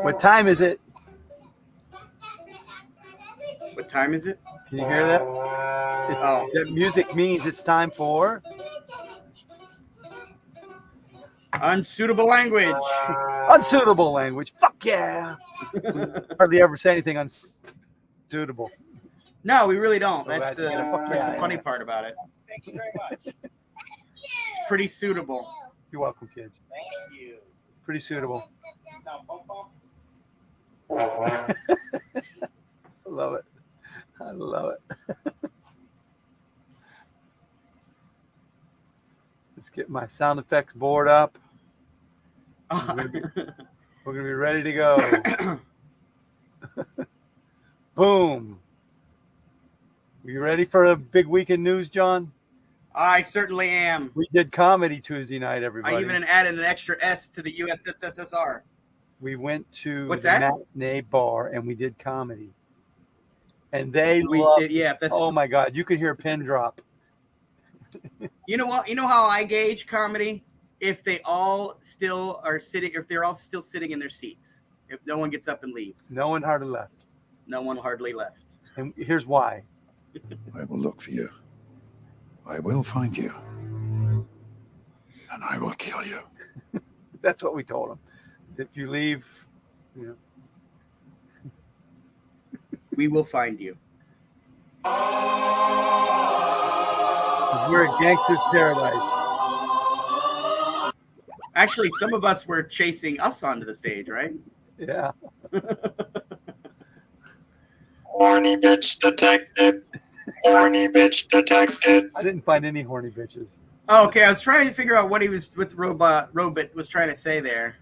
What time is it? What time is it? Can you hear that? That music means it's time for Unsuitable Language. Unsuitable Language. Fuck yeah! Hardly ever say anything unsuitable. No, we really don't. So That's the funny part about it. Thank you very much. It's pretty suitable. You're welcome, kids. Thank you. Pretty suitable. Now, bump, bump. I love it. I love it. Let's get my sound effects board up. We're gonna be ready to go. Boom. You ready for a big weekend news, John? I certainly am. We did comedy Tuesday night, everybody. I even added an extra S to the USSR. We went to What's the that? matinee bar and we did comedy. And they We loved, did, yeah. That's, oh my God, you could hear a pin drop. you know what? You know how I gauge comedy? If they all still are sitting, if they're all still sitting in their seats. If no one gets up and leaves. No one hardly left. No one hardly left. And here's why. I will look for you. I will find you. And I will kill you. That's what we told them. If you leave, you know. We will find you. We're a gangster's paradise. Actually, some of us were chasing us onto the stage, right? Yeah. Horny bitch detected. Horny bitch detected. I didn't find any horny bitches. Oh, okay, I was trying to figure out what Robot was trying to say there.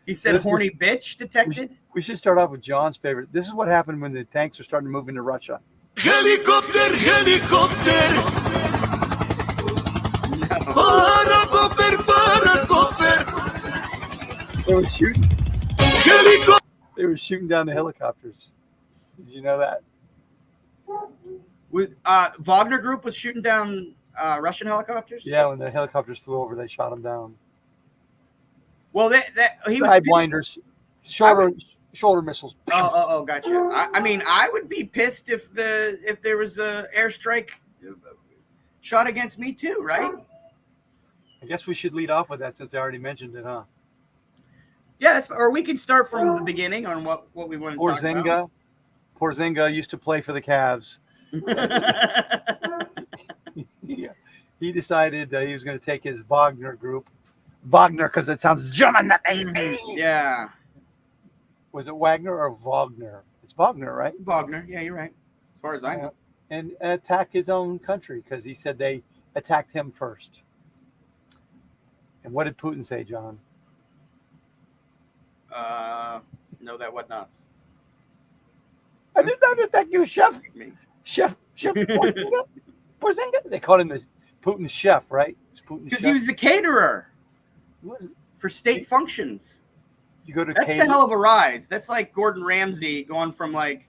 He said horny bitch detected? We should start off with John's favorite. This is what happened when the tanks are starting to move into Russia. Helicopter, helicopter. No. Paracopter. They were shooting. Helicopter. They were shooting down the helicopters. Did you know that? Wagner Group was shooting down Russian helicopters? Yeah, when the helicopters flew over, they shot them down. Well, he was Sideblinders, shoulder missiles. Oh, gotcha. I mean, I would be pissed if there was a airstrike shot against me too, right? I guess we should lead off with that since I already mentioned it, huh? Yeah, or we can start from the beginning on what we want to talk about. Porzinga used to play for the Cavs. He decided he was going to take his Wagner group. Wagner, because it sounds German, baby. Yeah. Was it Wagner or Wagner? It's Wagner, right? Wagner. Yeah, you're right. As far as I know. And attack his own country because he said they attacked him first. And what did Putin say, John? No, that wasn't us. I did not attack you, chef. Me. Chef Porzinga. Porzinga. They called him the Putin's chef, right? Because he was the caterer for state functions. You go to That's a hell of a rise. That's like Gordon Ramsay going from like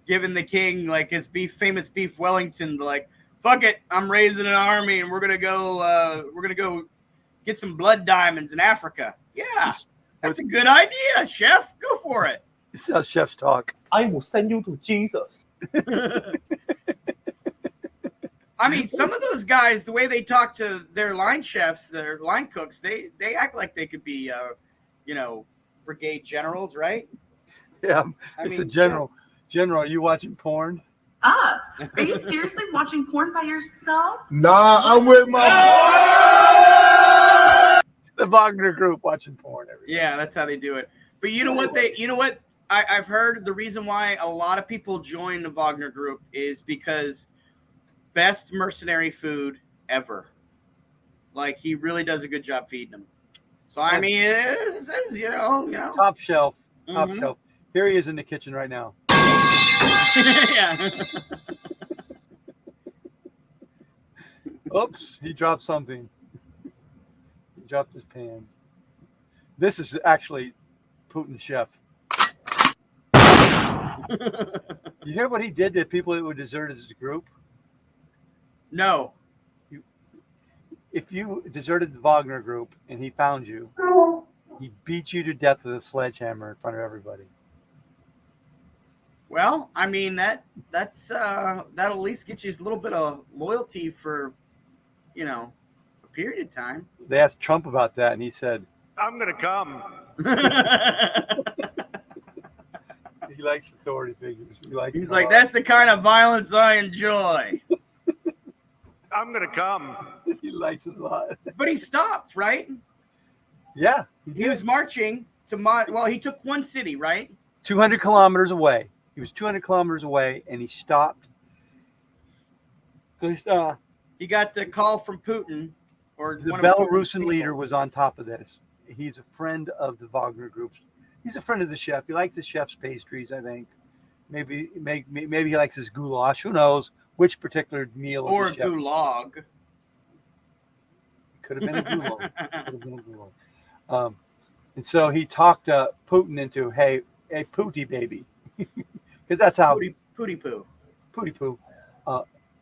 giving the king like his famous beef Wellington to like, fuck it, I'm raising an army and we're gonna go get some blood diamonds in Africa. Yeah, that's a good idea, chef. Go for it. This is how chefs talk. I will send you to Jesus. I mean, some of those guys, the way they talk to their line chefs, their line cooks, they act like they could be, brigade generals, right? Yeah, it's a general. General, are you watching porn? Are you seriously watching porn by yourself? Nah, I'm with my. The Wagner group watching porn every day. Yeah, that's how they do it. But you know what? I've heard the reason why a lot of people join the Wagner group is because best mercenary food ever. Like, he really does a good job feeding them. So, I mean, it's you know. Top shelf. Here he is in the kitchen right now. Yeah. Oops, he dropped something. He dropped his pans. This is actually Putin's chef. You hear what he did to people that would desert his group? No. If you deserted the Wagner group and he found you, He beat you to death with a sledgehammer in front of everybody. Well, I mean that'll at least get you a little bit of loyalty for, a period of time. They asked Trump about that, and he said, I'm gonna come. he likes authority figures. He's like, that's the kind of violence I enjoy. I'm gonna come. he likes it a lot. But he stopped, right? Yeah. He was marching to he took one city, right? 200 kilometers away. He was 200 kilometers away, and he stopped. He got the call from Putin. Or the Belarusian leader was on top of this. He's a friend of the Wagner groups. He's a friend of the chef. He likes the chef's pastries, I think. Maybe he likes his goulash. Who knows which particular meal? Or of the chef. gulag. Could have been a gulag. And so he talked Putin into, hey, Pooty baby, because that's how Pooty poo. Pooty poo.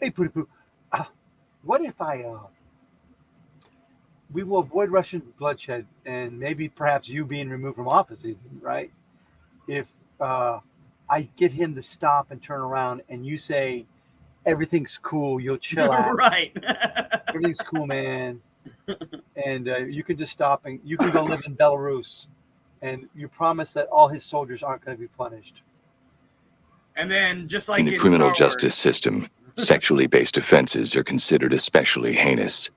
Hey, Pooty poo. What if we will avoid Russian bloodshed and maybe perhaps you being removed from office, even, right? If I get him to stop and turn around and you say, everything's cool, you'll chill out. Right. Everything's cool, man. And you can just stop and you can go live in Belarus. And you promise that all his soldiers aren't going to be punished. And then just like in the criminal justice system, sexually based offenses are considered especially heinous.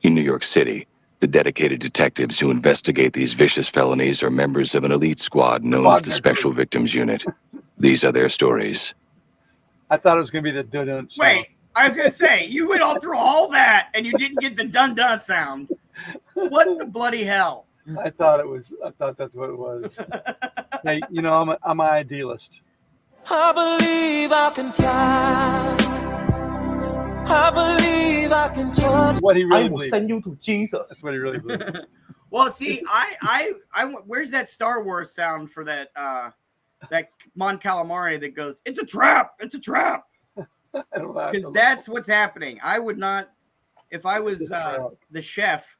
In New York City, the dedicated detectives who investigate these vicious felonies are members of an elite squad known as the Special Victims Unit. These are their stories. I thought it was going to be the dun-dun sound. Wait, I was going to say, you went all through all that and you didn't get the dun-dun sound. What the bloody hell? I thought that's what it was. Hey, I'm an idealist. I believe I can fly. I believe I can touch. What he really I will believed. send you to Jesus. That's what he really believed. Well, see, I where's that Star Wars sound for that Mon Calamari that goes, it's a trap, it's a trap. I don't know. Because that's what's happening. I would not, if I was the chef,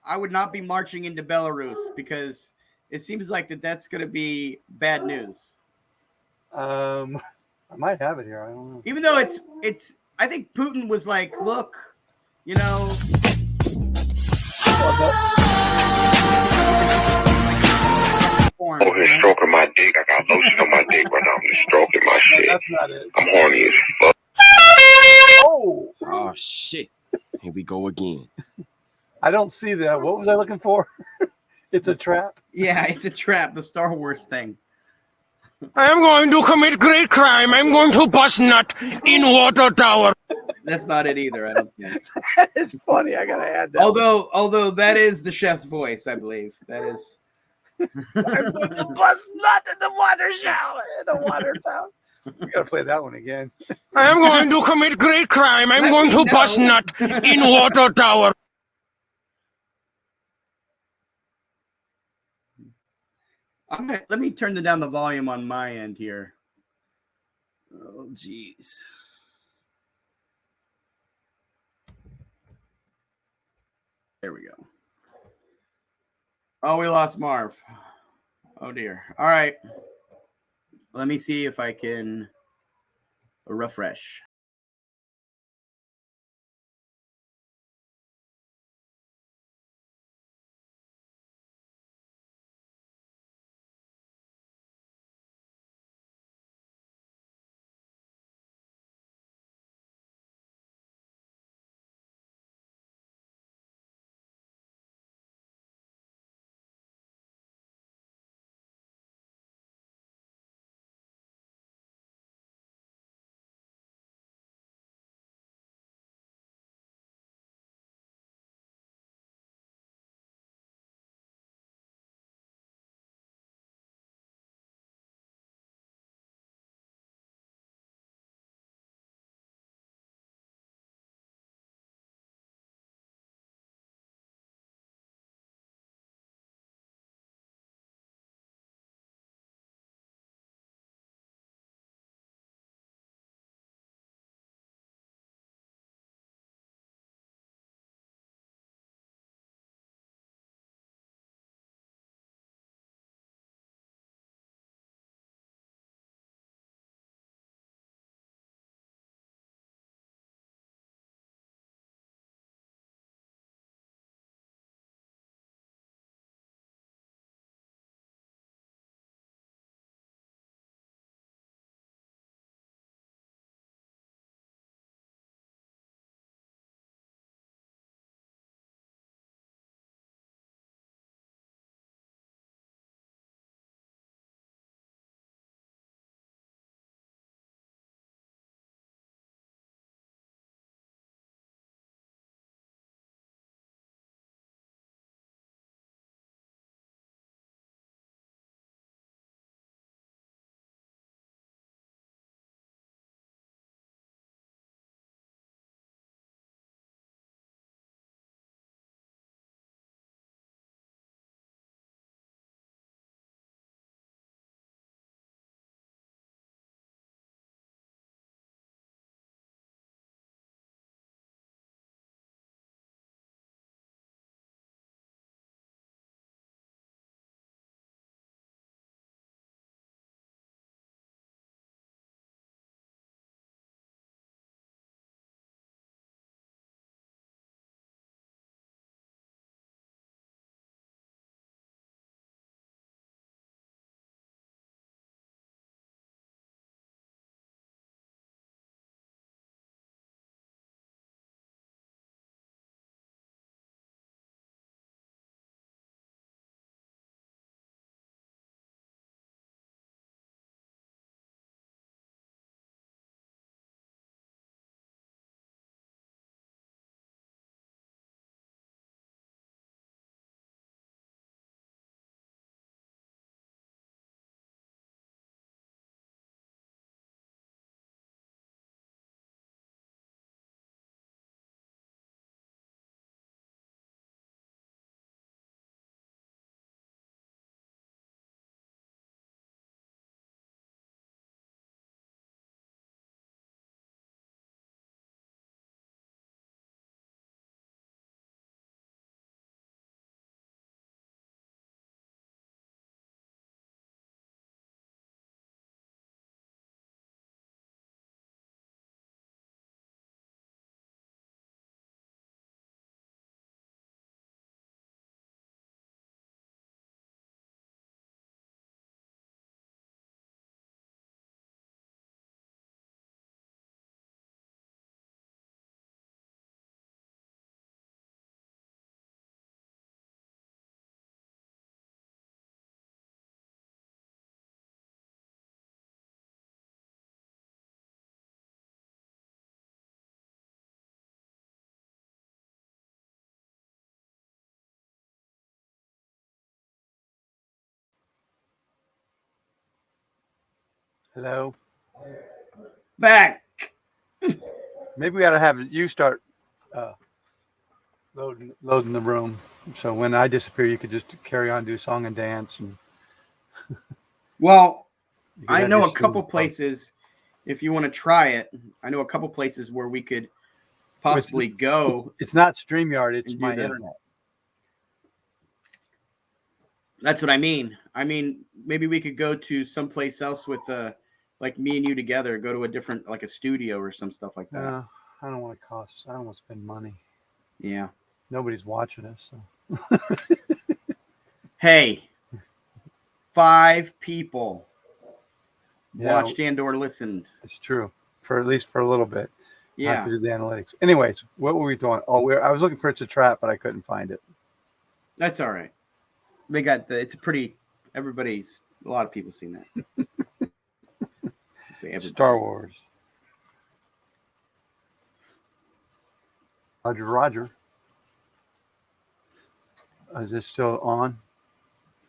I would not be marching into Belarus because it seems like that's going to be bad news. I might have it here. I don't know. Even though it's. I think Putin was like, look, I'm here stroking my dick. I got lotion on my dick right now. I'm just stroking my shit. That's not it. I'm horny as fuck. Oh shit. Here we go again. I don't see that. What was I looking for? It's a trap. Yeah, it's a trap. The Star Wars thing. I am going to commit great crime. I'm going to bust nut in water tower. That's not it either. I don't think. That is funny. I gotta add that. Although that is the chef's voice, I believe. That is. I'm going to bust nut in the water shower. In the water tower. We gotta play that one again. I am going to commit great crime. I'm going to bust nut in water tower. Let me turn down the volume on my end here. Oh, jeez. There we go. Oh, we lost Marv. Oh, dear. All right. Let me see if I can refresh. Hello. Back. Maybe we got to have you start loading the room. So when I disappear, you could just carry on, do song and dance. And Well, you could I have know your a couple scene. places, if you want to try it, I know a couple places where we could possibly go. It's not StreamYard, it's and do my the- internet. That's what I mean. I mean, maybe we could go to someplace else with like me and you together, go to a different, like a studio or some stuff like that. No, I don't want to cost. I don't want to spend money. Yeah. Nobody's watching us. So. Hey, 5 people Yeah, watched and/or listened. It's true. For at least for a little bit. I have Yeah. to do the analytics. Anyways, what were we doing? Oh, I was looking for It's a Trap, but I couldn't find it. That's all right. They got it's a pretty. A lot of people seen that. Say everybody. Star Wars. Roger, Roger. Is this still on?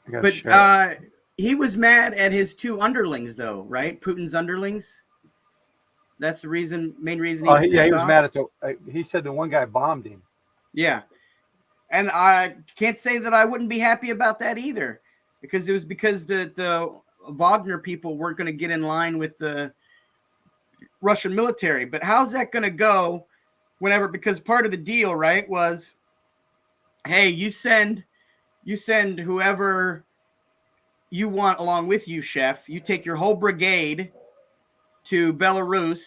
I gotta But share it. he was mad at his 2 underlings, though, right? Putin's underlings. That's the main reason. Oh, he was off. mad at he said the one guy bombed him. Yeah, and I can't say that I wouldn't be happy about that either, because it was because the Wagner people weren't going to get in line with the Russian military. But how's that going to go? Because part of the deal, right, was, hey, you send whoever you want along with you, chef. You take your whole brigade to Belarus,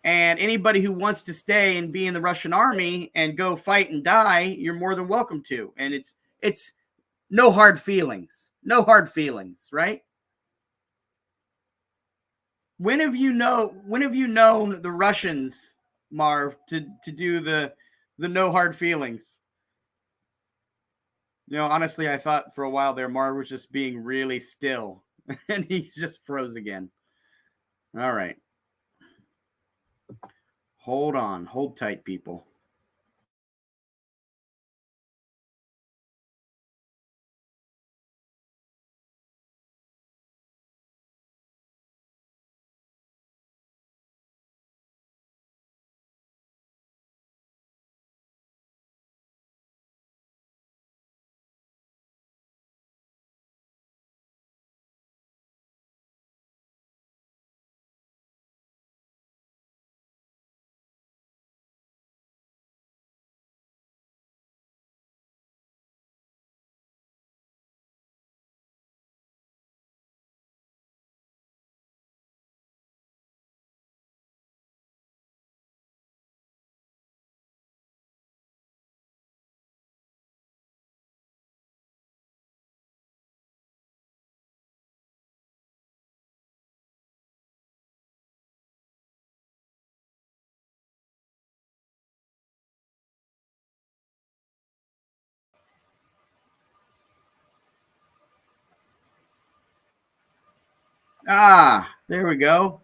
and anybody who wants to stay and be in the Russian army and go fight and die, you're more than welcome to. And it's no hard feelings. No hard feelings, right? When have you known the Russians, Marv, to do the no hard feelings? You know, honestly, I thought for a while there Marv was just being really still, and he just froze again. All right. Hold on. Hold tight, people. Ah, there we go.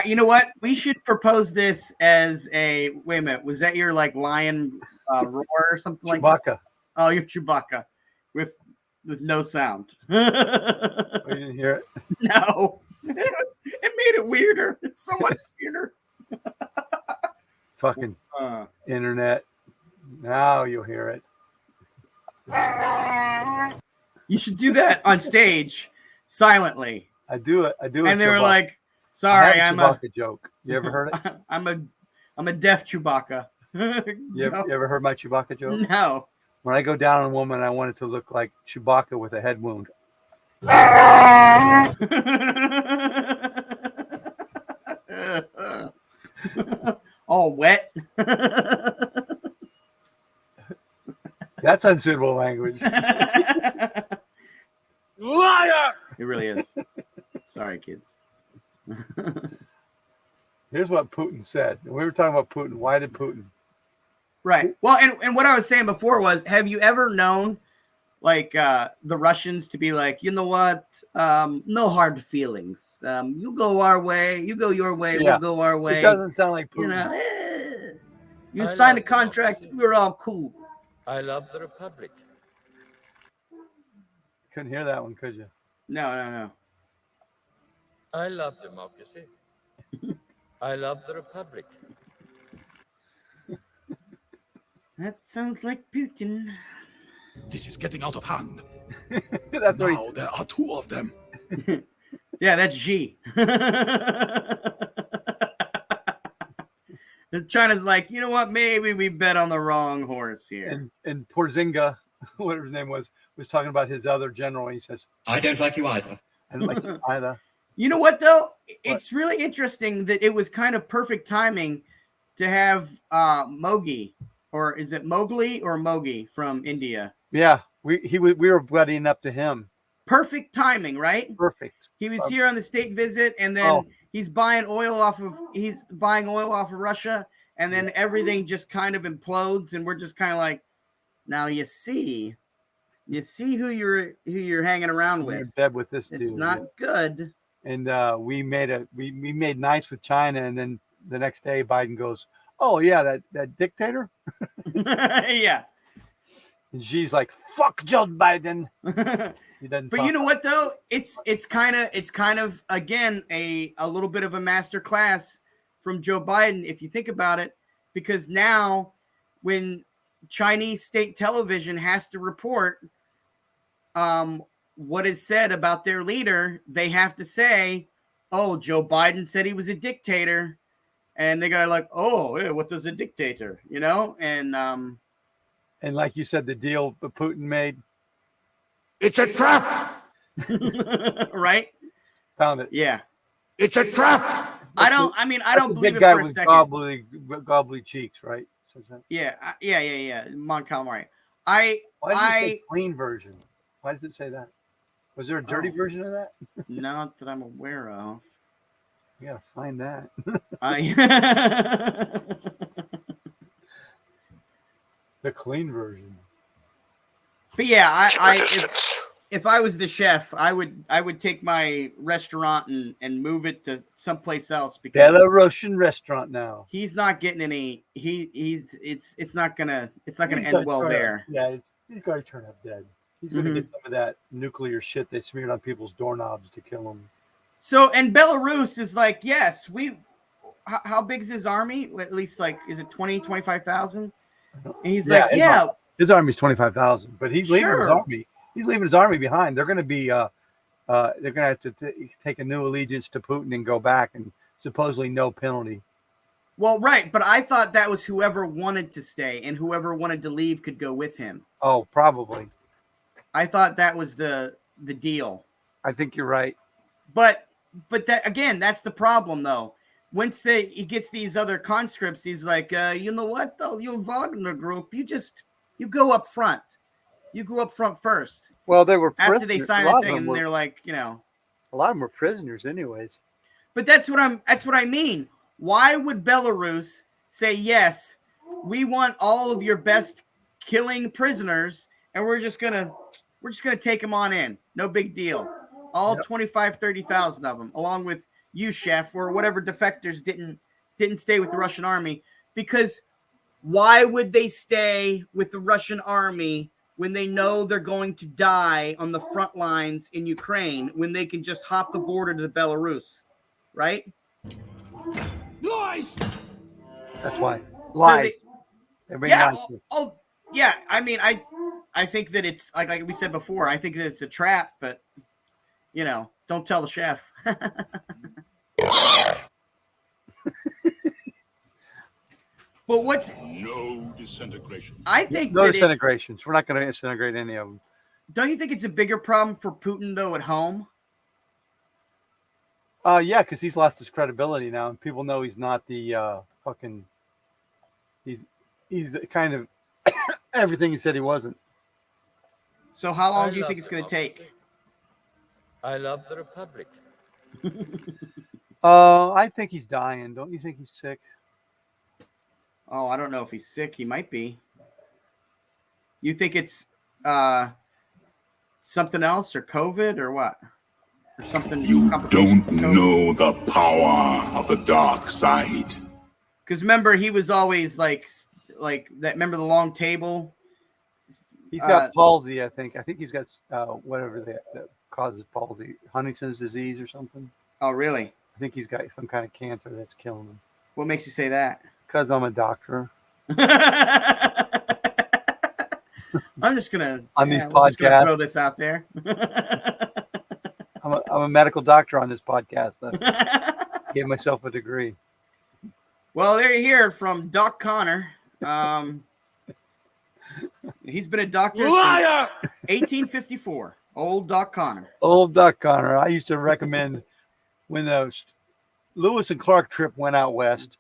You know what? We should propose this as a. Wait a minute. Was that your like lion roar or something like that? Chewbacca. Oh, you're Chewbacca with no sound. Oh, you didn't hear it? No. It made it weirder. It's so much weirder. Fucking internet. Now you'll hear it. You should do that on stage silently. I do it. And they were Chewbacca. like, "Sorry, I'm a Chewbacca joke. You ever heard it? I'm a deaf Chewbacca." You ever heard my Chewbacca joke? No. When I go down on a woman, I want it to look like Chewbacca with a head wound. All wet. That's unsuitable language. Liar! It really is. Sorry, kids. Here's what Putin said. We were talking about Putin. Why did Putin? Right. Well, and what I was saying before was, have you ever known like the Russians to be like, you know what? No hard feelings. You go our way, you go your way, Yeah. we'll go our way. It doesn't sound like Putin. You know, you signed a contract, we're all cool. I love the Republic. Couldn't hear that one, could you? No. I love democracy. I love the republic. That sounds like Putin. This is getting out of hand. That's what Now there are two of them. Yeah, that's Xi. China's like, you know what? Maybe we bet on the wrong horse here. And Porzinga, whatever his name was talking about his other general. And he says, I don't like you either. I don't like you either. You know what, though? It's really interesting that it was kind of perfect timing to have Mogi, or is it Mowgli or Mogi from India? Yeah, we were buddying up to him. Perfect timing, right? Perfect. He was here on the state visit, and then he's buying oil off of Russia, and then everything just kind of implodes, and we're just kind of like, now you see who you're hanging around with. You're in bed with this dude. It's not good. And we made nice with China, and then the next day Biden goes, "Oh yeah, that dictator." Yeah. And she's like, "Fuck Joe Biden." But you know what though? It's kind of again a little bit of a master class from Joe Biden if you think about it, because now when Chinese state television has to report what is said about their leader, they have to say, "Oh, Joe Biden said he was a dictator," and they got like, "Oh, yeah, what does a dictator?" You know, and like you said, the deal that Putin made. It's a trap. Right? Found it. Yeah. It's a trap. I don't believe it for a second. Gobbly cheeks, right? Says that. Yeah. Montgomery. Why does it say clean version? Why does it say that? Was there a dirty version of that? Not that I'm aware of. We gotta find that. The clean version. But yeah, if I was the chef, I would take my restaurant and move it to someplace else because Belarusian restaurant now. He's not getting any. It's not gonna end well there. Yeah, he's got to turn up dead. He's gonna get some of that nuclear shit they smeared on people's doorknobs to kill him. So, and Belarus is like, yes, how big is his army? At least like, is it 25,000? And he's like, yeah. His army's 25,000, but he's leaving his army. He's leaving his army behind. They're going to be, they're going to have to take a new allegiance to Putin and go back, and supposedly no penalty. Well, right, but I thought that was whoever wanted to stay, and whoever wanted to leave could go with him. Oh, probably. I thought that was the deal. I think you're right. But that again, that's the problem, though. Once he gets these other conscripts, he's like, you know what, though, you Wagner group, you go up front. You go up front first. Well, they were after they sign the thing, and they're like, you know, a lot of them were prisoners, anyways. But that's what I mean. Why would Belarus say yes? We want all of your best killing prisoners, and we're just gonna take them on in. No big deal. All 30,000 of them, along with you, chef, or whatever defectors didn't stay with the Russian army. Because why would they stay with the Russian army when they know they're going to die on the front lines in Ukraine, when they can just hop the border to Belarus, right? Lies. That's why. Lies. Yeah. I mean, I think that it's like we said before. I think that it's a trap, but you know, don't tell the chef. But what's no disintegration? I think no disintegrations. We're not going to disintegrate any of them. Don't you think it's a bigger problem for Putin though at home? Yeah, because he's lost his credibility now, and people know he's not the fucking. He's kind of everything he said he wasn't. So how long do you think it's going to take? I love the Republic. I think he's dying. Don't you think he's sick? Oh, I don't know if he's sick. He might be. You think it's something else or COVID or what? Or something? You don't know the power of the dark side. Because remember, he was always like that. Remember the long table He's got palsy, I think. I think he's got whatever that causes palsy, Huntington's disease or something. Oh, really? I think he's got some kind of cancer that's killing him. What makes you say that? Because I'm a doctor. I'm just gonna these Just podcasts. gonna throw this out there. I'm a medical doctor on this podcast. I gave myself a degree. Well, there you hear it from Doc Conner. He's been a doctor since 1854. Old Doc Conner. Old Doc Conner. I used to recommend when the Lewis and Clark trip went out west,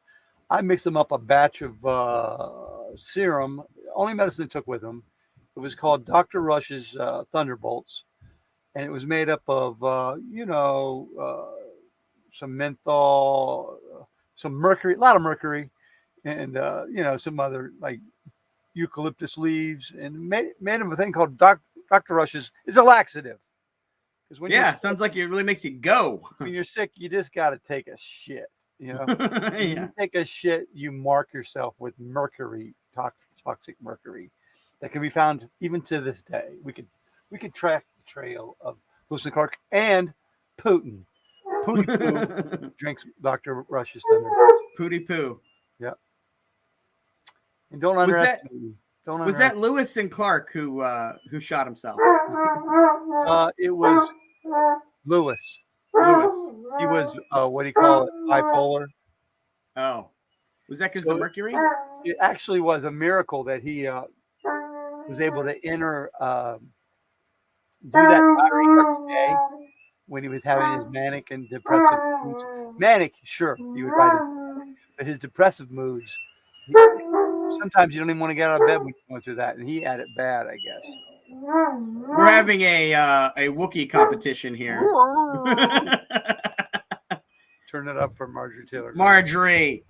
I mixed them up a batch of serum, only medicine they took with them. It was called Dr. Rush's Thunderbolts. And it was made up of, some menthol, some mercury, a lot of mercury, and, some other like eucalyptus leaves, and made them a thing called Dr. Rush's. It's a laxative. When sounds like it really makes you go. When you're sick, you just got to take a shit. Yeah. You take a shit, you mark yourself with mercury, toxic mercury, that can be found even to this day. We could track the trail of Lewis and Clark and Putin. Pooty Poo drinks Dr. Rush's Thunderbolts. Pooty Poo. Yep. And don't underestimate me. Was that Lewis and Clark who shot himself? It was Lewis. He was what do you call it? Bipolar. Oh, was that because of the mercury? It actually was a miracle that he was able to do that diary every day when he was having his manic and depressive moods. Manic, sure, he would write it, but his depressive moods. Sometimes you don't even want to get out of bed when you're going through that, and he had it bad, I guess. We're having a Wookiee competition here. Turn it up for Marjorie Taylor. Marjorie.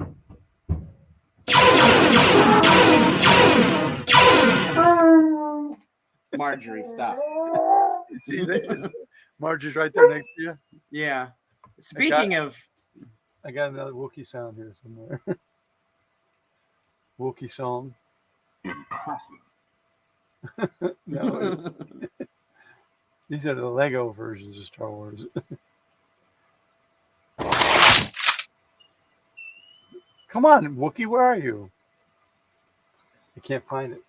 Marjorie, stop. See, Marjorie's right there next to you. Yeah. Speaking of, I got another Wookiee sound here somewhere. Wookiee song. No, these are the Lego versions of Star Wars. Come on, Wookiee, where are you? I can't find it.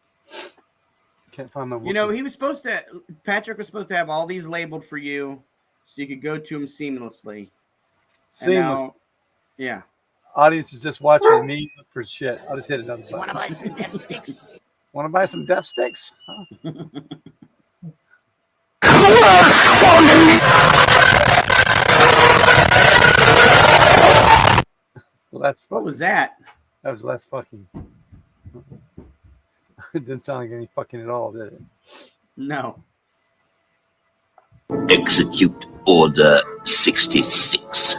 Can't find my Wookiee. Patrick was supposed to have all these labeled for you so you could go to them seamlessly. Seamless. Yeah. Audience is just watching me look for shit. I'll just hit another button. Want to buy some death sticks? Want to buy some death sticks? Huh? What was that? That was less fucking. It didn't sound like any fucking at all, did it? No. Execute Order 66.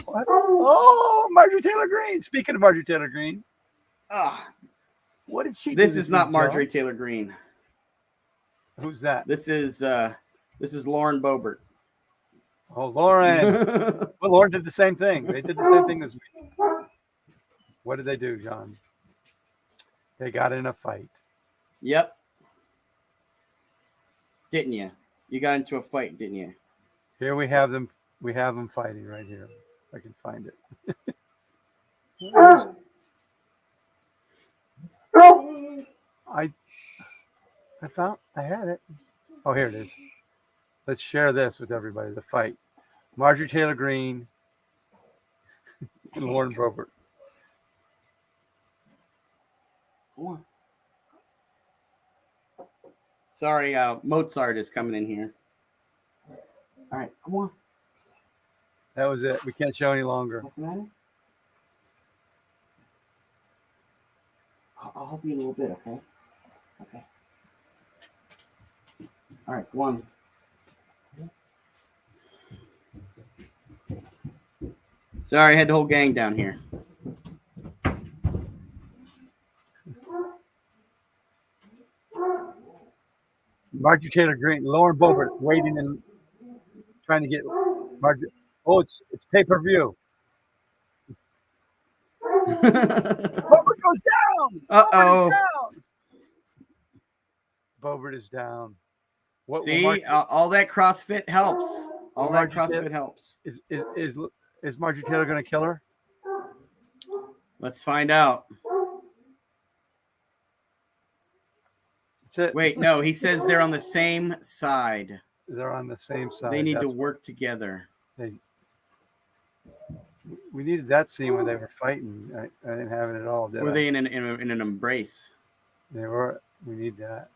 What? Oh, Marjorie Taylor Greene. Speaking of Marjorie Taylor Greene. What did she do? This is not Marjorie Taylor Greene. Who's that? This is Lauren Boebert. Oh, Lauren. Well, Lauren did the same thing. They did the same thing this week. What did they do, John? They got in a fight. Yep. Didn't you? You got into a fight, didn't you? Here we have them. We have them fighting right here. If I can find it. I had it. Oh, here it is. Let's share this with everybody. The fight. Marjorie Taylor Greene and Lauren Boebert. Come on. Sorry, Mozart is coming in here. All right, come on. That was it. We can't show any longer. What's the matter? I'll help you a little bit, okay? Okay. All right, go on. Sorry, I had the whole gang down here. Marjorie Taylor Greene, Lauren Boebert waiting and trying to get Marjorie. Oh, it's pay-per-view. Bobert goes down. Uh-oh. Bobert is down. What? See, all that CrossFit helps. All that CrossFit helps. Is Marjorie Taylor going to kill her? Let's find out. That's it. Wait, no, he says they're on the same side. They're on the same side. They need to work together. We needed that scene where they were fighting. I didn't have it at all. Were they in an embrace? They were. We need that.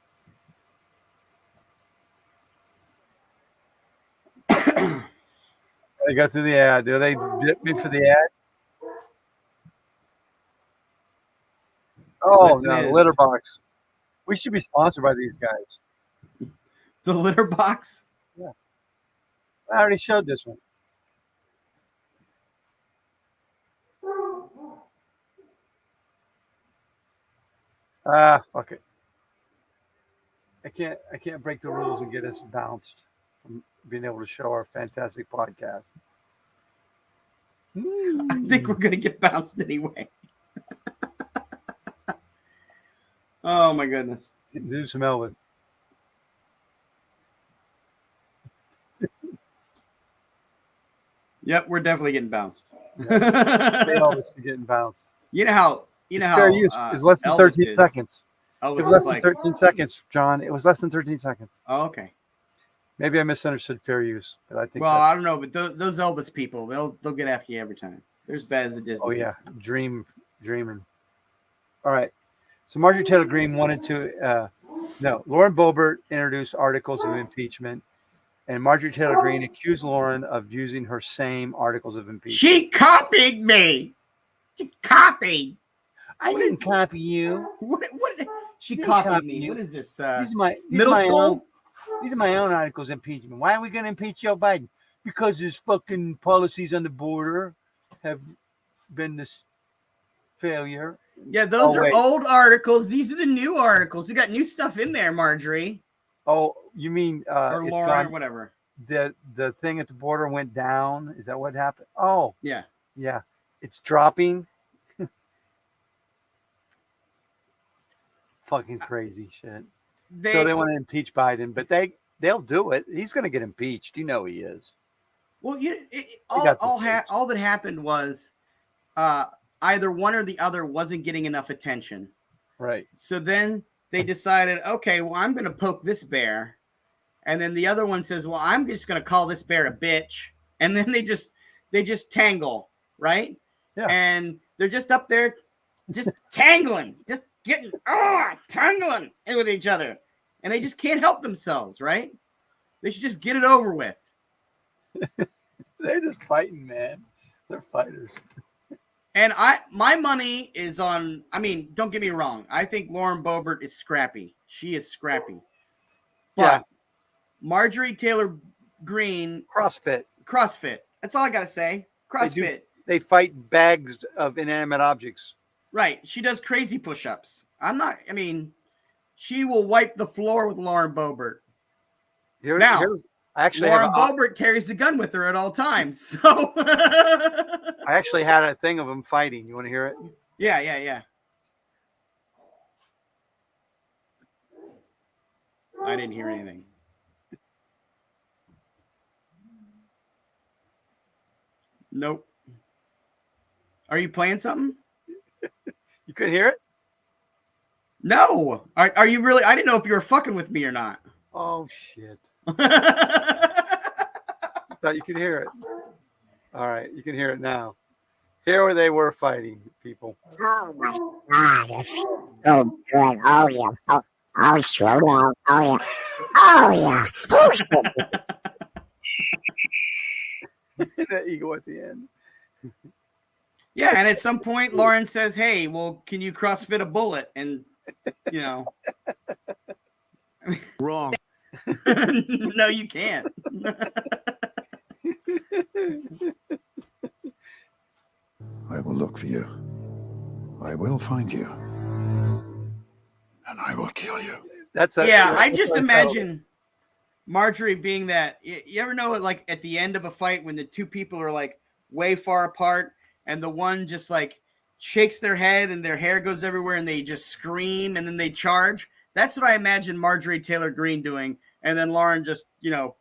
I got through the ad. Do they dip me for the ad? Oh, no, the litter box. We should be sponsored by these guys. The litter box? Yeah. I already showed this one. Fuck it. I can't break the rules and get us bounced from being able to show our fantastic podcast. I think we're gonna get bounced anyway. Oh my goodness. Do some Elvis. Yep, we're definitely getting bounced. Elvis is getting bounced. You know how fair use. It was less than 13 seconds. Elvis it was less is than like, 13 seconds, John. It was less than 13 seconds. Oh, okay. Maybe I misunderstood fair use, but I think. Well, I don't know, but those Elvis people, they'll get after you every time. They're as bad as the Disney. Oh yeah, dreaming. All right. So Marjorie Taylor Greene wanted to. No, Lauren Boebert introduced articles of impeachment, and Marjorie Taylor Greene accused Lauren of using her same articles of impeachment. She copied me. She copied. I didn't copy you. What? She copied me. You. What is this? Middle school? These are my own articles of impeachment. Why are we going to impeach Joe Biden? Because his fucking policies on the border have been this failure. Yeah, those are old articles. These are the new articles. We got new stuff in there, Marjorie. Oh, you mean or Lauren, or whatever. The thing at the border went down. Is that what happened? Oh, yeah. It's dropping. Fucking crazy shit. So they want to impeach Biden, but they'll do it. He's going to get impeached. You know he is. Well, all that happened was either one or the other wasn't getting enough attention. Right. So then they decided, okay, well, I'm going to poke this bear. And then the other one says, well, I'm just going to call this bear a bitch. And then they just tangle, right? Yeah. And they're just up there just tangling, just tangling with each other. And they just can't help themselves, right? They should just get it over with. They're just fighting, man. They're fighters. And my money is on, I mean, don't get me wrong. I think Lauren Boebert is scrappy. She is scrappy. But Marjorie Taylor Greene. CrossFit. That's all I got to say. CrossFit. They fight bags of inanimate objects. Right. She does crazy push-ups. She will wipe the floor with Lauren Boebert. Lauren Boebert carries the gun with her at all times. So I actually had a thing of them fighting. You want to hear it? Yeah. I didn't hear anything. Nope. Are you playing something? You couldn't hear it? No. Are you really? I didn't know if you were fucking with me or not. Oh, shit. I thought you could hear it. All right, you can hear it now. Here where they were fighting, people. Oh my God! Oh good! Oh yeah! Oh slow down! Oh yeah! Oh yeah! That ego at the end. Yeah, and at some point, Lauren says, "Hey, well, can you CrossFit a bullet?" And Wrong. No, you can't. I will look for you. I will find you. And I will kill you. I just imagine Marjorie being that. You ever know, like at the end of a fight when the two people are like way far apart and the one just like shakes their head and their hair goes everywhere and they just scream and then they charge. That's what I imagine Marjorie Taylor Greene doing, and then Lauren just,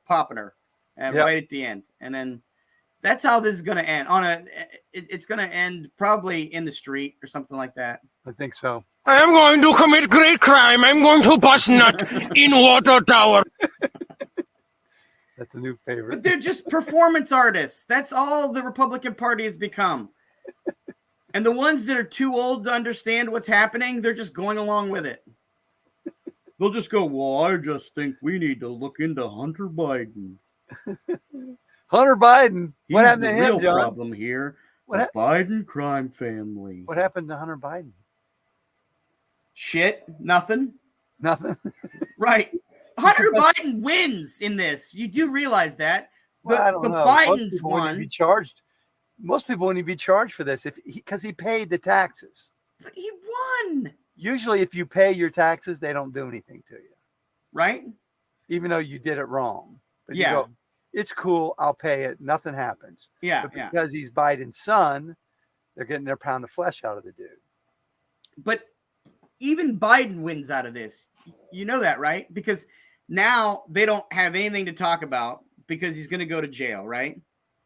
popping her right at the end. And then that's how this is going to end. It's going to end probably in the street or something like that. I think so. I am going to commit great crime. I'm going to bust nut in water tower. That's a new favorite. But they're just performance artists. That's all the Republican Party has become. And the ones that are too old to understand what's happening, they're just going along with it. They'll just go, well, I just think we need to look into Hunter Biden. Hunter Biden? What happened to him, real John? Problem here. The Biden crime family. What happened to Hunter Biden? Shit. Nothing. Nothing? Right. Hunter Biden wins in this. You do realize that. I don't know. Bidens won. Most people wouldn't be charged for this because he paid the taxes. But he won. Usually, if you pay your taxes, they don't do anything to you. Right? Even though you did it wrong. But yeah. You go, it's cool. I'll pay it. Nothing happens. Yeah. But because he's Biden's son, they're getting their pound of flesh out of the dude. But even Biden wins out of this. You know that, right? Because now they don't have anything to talk about because he's going to go to jail, right?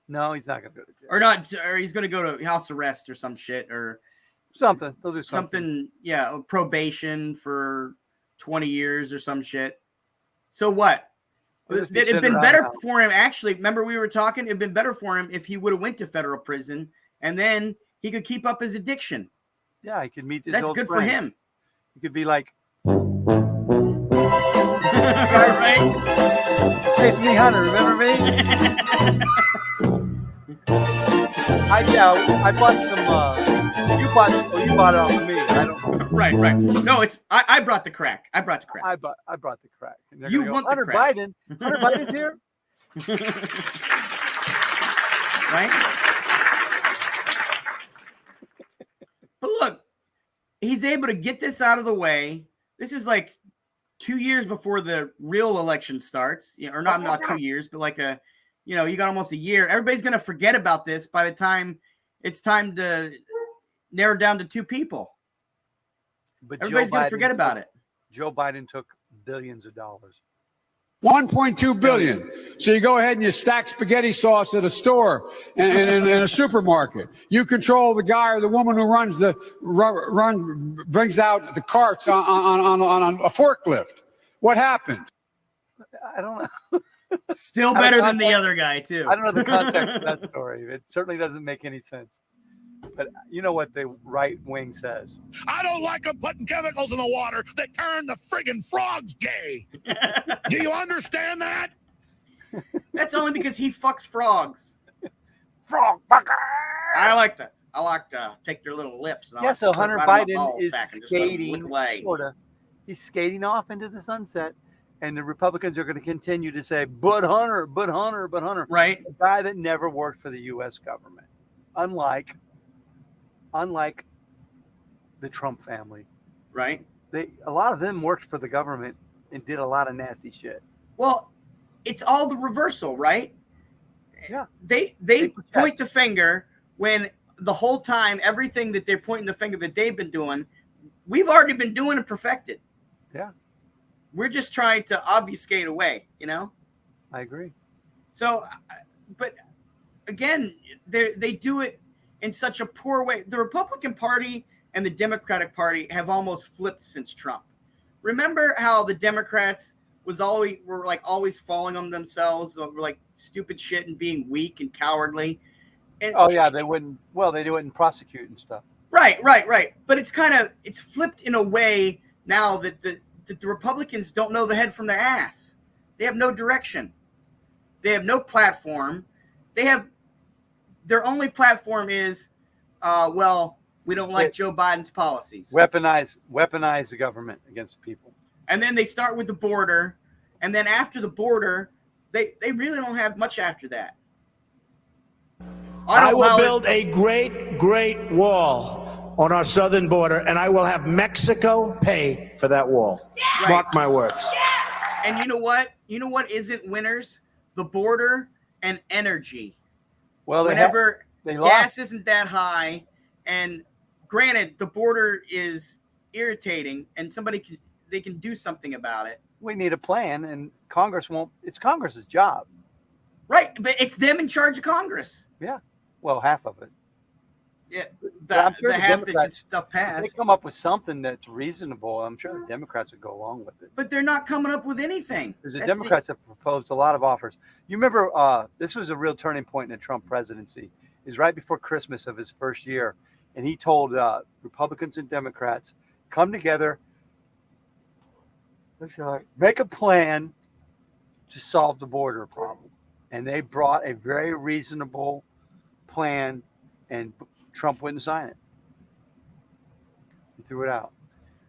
No, he's not going to go to jail. Or he's going to go to house arrest or some shit or something. They'll do something. Yeah, probation for 20 years or some shit. So what? It'd been better for him. Actually, remember we were talking? It'd been better for him if he would have went to federal prison and then he could keep up his addiction. Yeah, he could meet his That's old good friends. for him. He could be like, right? Hey, it's me, Hunter. Remember me? I bought some. You bought it off of me. I don't. Right. No, I brought the crack. I brought the crack. I brought the crack. You want Hunter the crack. Biden? Hunter Biden's here. Right. But look, he's able to get this out of the way. This is like 2 years before the real election starts, or not 2 years, but like you got almost a year. Everybody's going to forget about this by the time it's time to narrow down to two people. But everybody's going to forget about it. Joe Biden took billions of dollars. 1.2 billion. So you go ahead and you stack spaghetti sauce at a store and in a supermarket. You control the guy or the woman who brings out the carts on a forklift. What happens? I don't know. Still better than the other guy, too. I don't know the context of that story. It certainly doesn't make any sense. But you know what the right wing says? I don't like them putting chemicals in the water that turn the friggin' frogs gay. Do you understand that? That's only because he fucks frogs. Frog fucker. I like that. I like to take their little lips. And So Hunter Biden is skating, sort of. He's skating off into the sunset. And the Republicans are going to continue to say, but Hunter. Right. A guy that never worked for the U.S. government. Unlike the Trump family. Right. A lot of them worked for the government and did a lot of nasty shit. Well, it's all the reversal, right? Yeah. They point the finger when the whole time, everything that they're pointing the finger that they've been doing, we've already been doing and perfected. Yeah. We're just trying to obfuscate away, I agree. So, but again, they do it in such a poor way. The Republican Party and the Democratic Party have almost flipped since Trump. Remember how the Democrats were always falling on themselves, were like stupid shit and being weak and cowardly. And, they wouldn't prosecute and stuff. Right. But it's flipped in a way now that the Republicans don't know the head from their ass. They have no direction. They have no platform. Their only platform is, we don't like Joe Biden's policies. Weaponize the government against people. And then they start with the border. And then after the border, they really don't have much after that. I will build a great wall on our southern border, and I will have Mexico pay for that wall. Right. Mark my words. And you know what? You know what isn't winners? The border and energy. Well, whenever gas isn't that high and granted, the border is irritating, and they can do something about it. We need a plan, and Congress won't. It's Congress's job. Right, but it's them in charge of Congress. Yeah, well, half of it. Yeah, I'm sure the the half that Democrats, gets stuff if they passed. come up with something that's reasonable, I'm sure the Democrats would go along with it. But they're not coming up with anything. Because the Democrats have proposed a lot of offers. You remember, this was a real turning point in the Trump presidency. It was right before Christmas of his first year, and he told Republicans and Democrats, come together, make a plan to solve the border problem. And they brought a very reasonable plan, and Trump wouldn't sign it. He threw it out.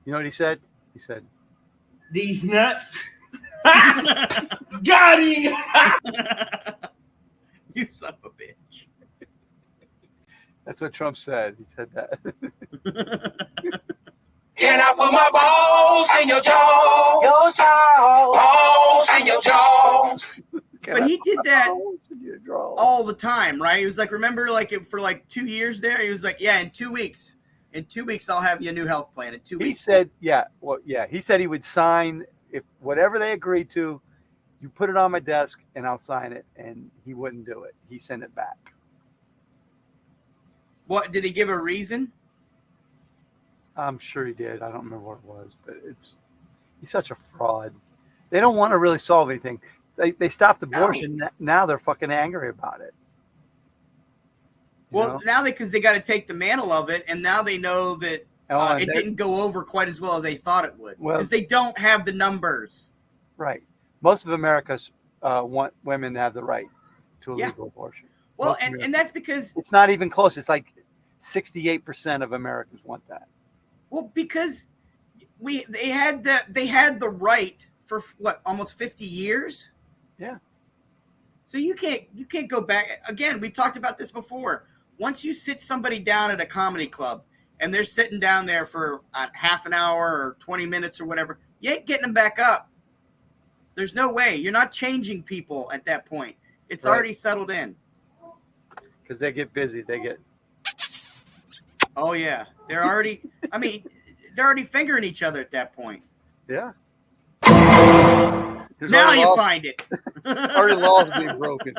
You know what he said? He said, "These nuts got him." You son of a bitch. That's what Trump said. He said that. Can I put my balls in your jaw? Your jaw. Balls in your jaw. But he did that all the time, right? He was like, remember, for 2 years there, he was like, yeah, in 2 weeks. In 2 weeks, I'll have you a new health plan. In 2 weeks. He said, he said he would sign if whatever they agreed to, you put it on my desk and I'll sign it. And he wouldn't do it. He sent it back. What, did he give a reason? I'm sure he did. I don't remember what it was, but he's such a fraud. They don't want to really solve anything. They stopped abortion. No. Now they're fucking angry about it. Well, now because they got to take the mantle of it, and now they know that it didn't go over quite as well as they thought it would. Because they don't have the numbers. Right. Most of America want women to have the right to a legal abortion. Well, and that's because it's not even close. It's like 68% of Americans want that. Well, because they had the right for what, almost 50 years. Yeah. So you can't go back. Again, we've talked about this before. Once you sit somebody down at a comedy club and they're sitting down there for half an hour or 20 minutes or whatever, you ain't getting them back up. There's no way. You're not changing people at that point. It's already settled in. Because they get busy. Oh, yeah. They're already fingering each other at that point. Yeah. Now you find it. Already laws being broken.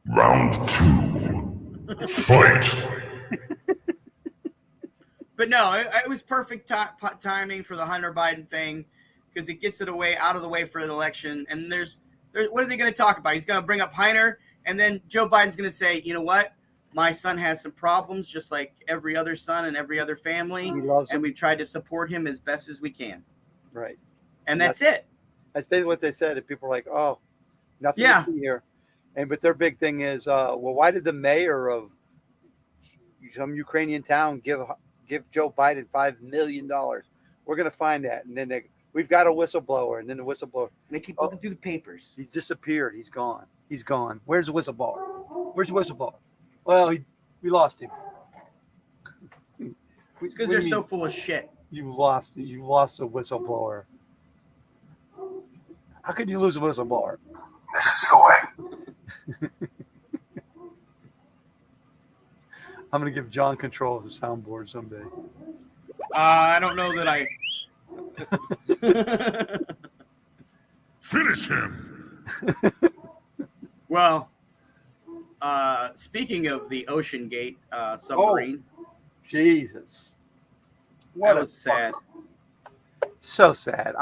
Round 2. Fight. But no, it was perfect timing for the Hunter Biden thing because it gets it out of the way for the election. And what are they going to talk about? He's going to bring up Hunter, and then Joe Biden's going to say, you know what? My son has some problems, just like every other son and every other family. He loves him. And we've tried to support him as best as we can. Right. And that's it. That's basically what they said. And people are like, oh, nothing to see here. But their big thing is, why did the mayor of some Ukrainian town give Joe Biden $5 million? We're going to find that. And then we've got a whistleblower. And then the whistleblower. And they keep looking through the papers. He disappeared. He's gone. He's gone. Where's the whistleblower? Where's the whistleblower? Well, we lost him. It's because they're so full of shit. You lost a whistleblower. How could you lose a whistleblower? This is the way. I'm going to give John control of the soundboard someday. I don't know that I... Finish him. Well, speaking of the Ocean Gate submarine. Oh, Jesus. That was sad. So sad.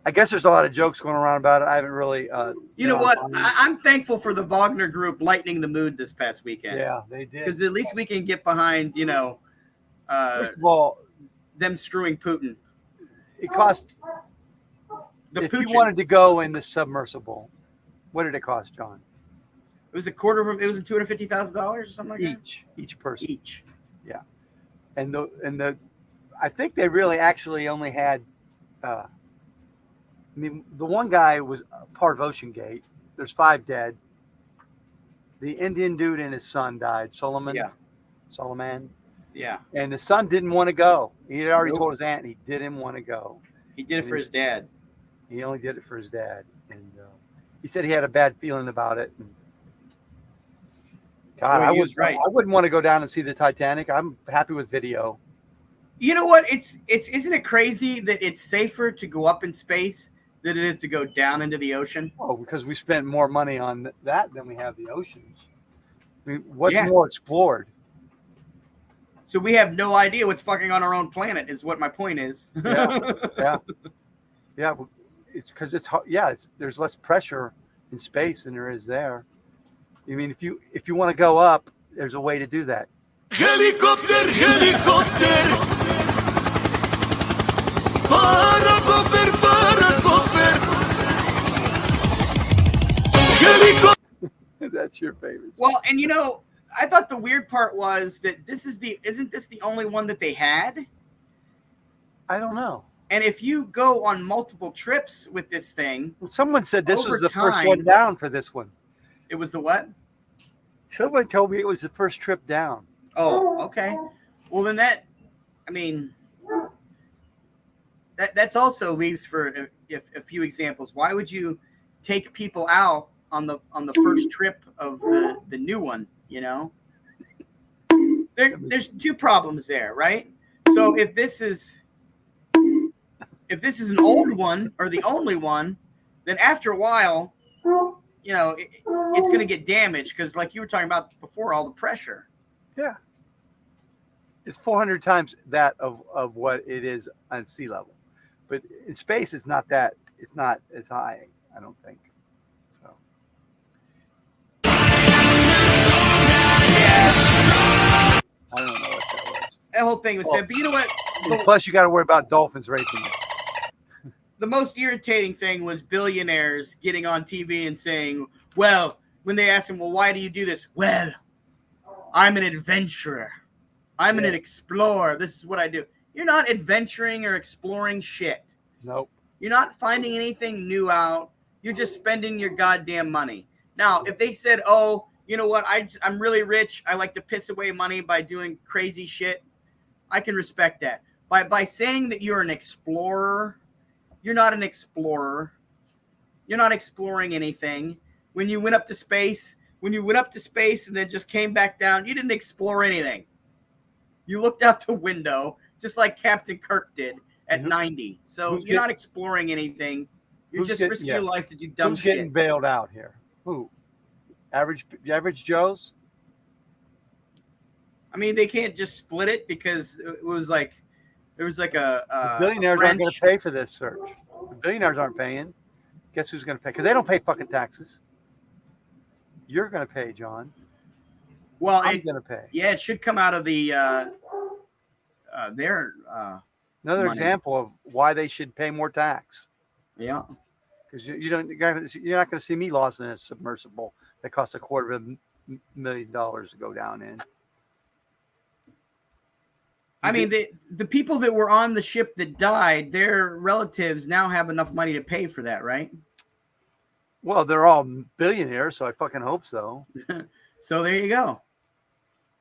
I guess there's a lot of jokes going around about it. I haven't really. You know what? I'm thankful for the Wagner Group lightening the mood this past weekend. Yeah, they did. Because at least we can get behind, first of all, them screwing Putin. It cost. If you wanted to go in the submersible, what did it cost, John? It was $250,000 or something like that. Each person. Each. Yeah, and I think they really actually only had. The one guy was part of Ocean Gate. There's 5 dead. The Indian dude and his son died. Solomon. Yeah. Solomon. Yeah. And the son didn't want to go. He had already told his aunt he didn't want to go. He did it for his dad. He only did it for his dad. And he said he had a bad feeling about it. God, Well, he was right. I wouldn't want to go down and see the Titanic. I'm happy with video. You know what? Isn't it crazy that it's safer to go up in space than it is to go down into the ocean? Oh, because we spent more money on that than we have the oceans. I mean, what's Yeah. more explored? So we have no idea what's fucking on our own planet. Is what my point is. Yeah. It's because it's hard. Yeah, there's less pressure in space than there is there. I mean, if you want to go up, there's a way to do that. Helicopter, helicopter. Paracopter, paracopter. Helicopter. That's your favorite. Well, and I thought the weird part was that isn't this the only one that they had? I don't know. And if you go on multiple trips with this thing, someone said this over was the first time- one down for this one. It was the what? Someone told me it was the first trip down. Oh, okay. Well, then that's also leaves for a few examples. Why would you take people out on the first trip of the new one? There's two problems there, right? So if this is an old one or the only one, then after a while, it's going to get damaged because, like you were talking about before, all the pressure. Yeah. It's 400 times that of what it is on sea level. But in space, it's not as high, I don't think. So. I don't know what that was. That whole thing was sad. But you know what? Plus, you got to worry about dolphins raping you. The most irritating thing was billionaires getting on TV and saying, well, when they ask them, well, why do you do this? Well, I'm an adventurer. I'm an explorer. This is what I do. You're not adventuring or exploring shit. Nope. You're not finding anything new out. You're just spending your goddamn money. Now, if they said, oh, you know what? I'm really rich. I like to piss away money by doing crazy shit. I can respect that. By saying that you're an explorer, you're not an explorer. You're not exploring anything. When you went up to space and then just came back down, you didn't explore anything. You looked out the window, just like Captain Kirk did at 90. So you're not exploring anything. You're just risking your life to do dumb Who's shit. getting bailed out here? Who? Average Joes? I mean, they can't just split it because it was like the billionaires aren't going to pay for this search. The billionaires aren't paying. Guess who's going to pay? Because they don't pay fucking taxes. You're going to pay, John. Well, I'm going to pay. Yeah, it should come out of the their another money. example of why they should pay more tax. Yeah, because you're not going to see me lost in a submersible that cost $250,000 to go down in. I mean, the people that were on the ship that died, their relatives now have enough money to pay for that, right? Well, they're all billionaires, so I fucking hope so. So there you go.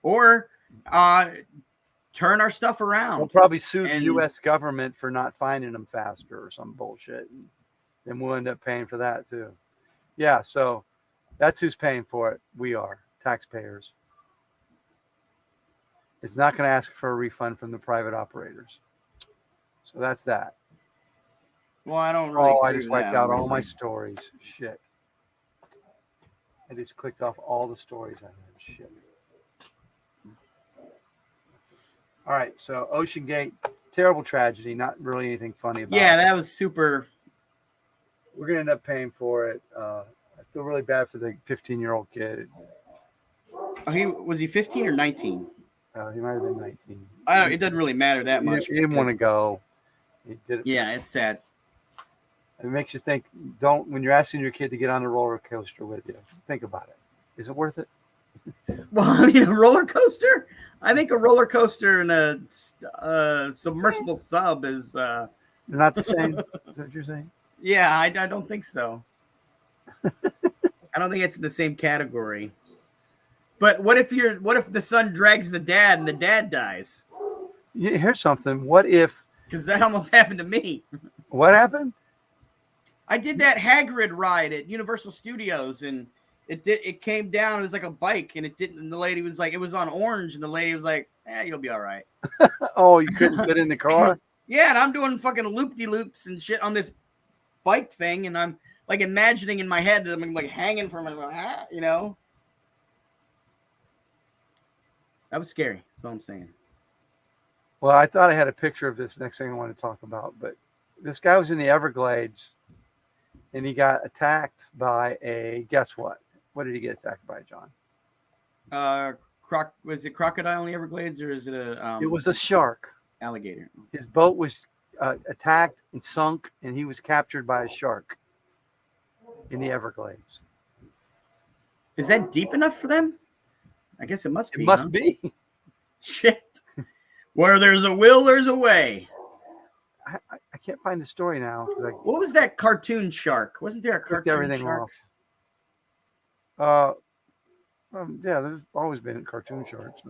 Or turn our stuff around. We'll probably sue the U.S. government for not finding them faster or some bullshit. And then we'll end up paying for that too. Yeah, so that's who's paying for it. We are, taxpayers. It's not going to ask for a refund from the private operators. So that's that. Well, I don't really. Oh, I just wiped out all my stories. Shit. I just clicked off all the stories I had. Shit. All right, so Ocean Gate, terrible tragedy. Not really anything funny about it. Yeah, that was super. We're gonna end up paying for it. I feel really bad for the 15-year-old kid. Oh, was he 15 or 19? He might have been 19. I don't. It doesn't really matter that much. He didn't want to go. He did it. Yeah, it's sad. It makes you think. When you're asking your kid to get on a roller coaster with you, think about it. Is it worth it? Well, I mean, a roller coaster. I think a roller coaster and a submersible sub is. They're not the same. Is that what you're saying? Yeah, I don't think so. I don't think it's in the same category. But what if the son drags the dad and the dad dies? Yeah, here's something. What if? Because that almost happened to me. What happened? I did that Hagrid ride at Universal Studios, and It came down. It was like a bike, and it didn't. And the lady was like, it was on orange, and the lady was like, you'll be all right. Oh, you couldn't fit in the car? Yeah, and I'm doing fucking loop-de-loops and shit on this bike thing, and I'm like imagining in my head that I'm like hanging from it, you know. That was scary. That's all I'm saying. Well, I thought I had a picture of this next thing I want to talk about, but this guy was in the Everglades, and he got attacked by guess what? What did he get attacked by, John? Was it crocodile in the Everglades, or is it a? It was a shark. Alligator. His boat was attacked and sunk, and he was captured by a shark in the Everglades. Is that deep enough for them? I guess it must be. It must be. Shit. Where there's a will, there's a way. I can't find the story now. What was that cartoon shark? Wasn't there a cartoon everything shark? Off. Yeah, there's always been cartoon sharks.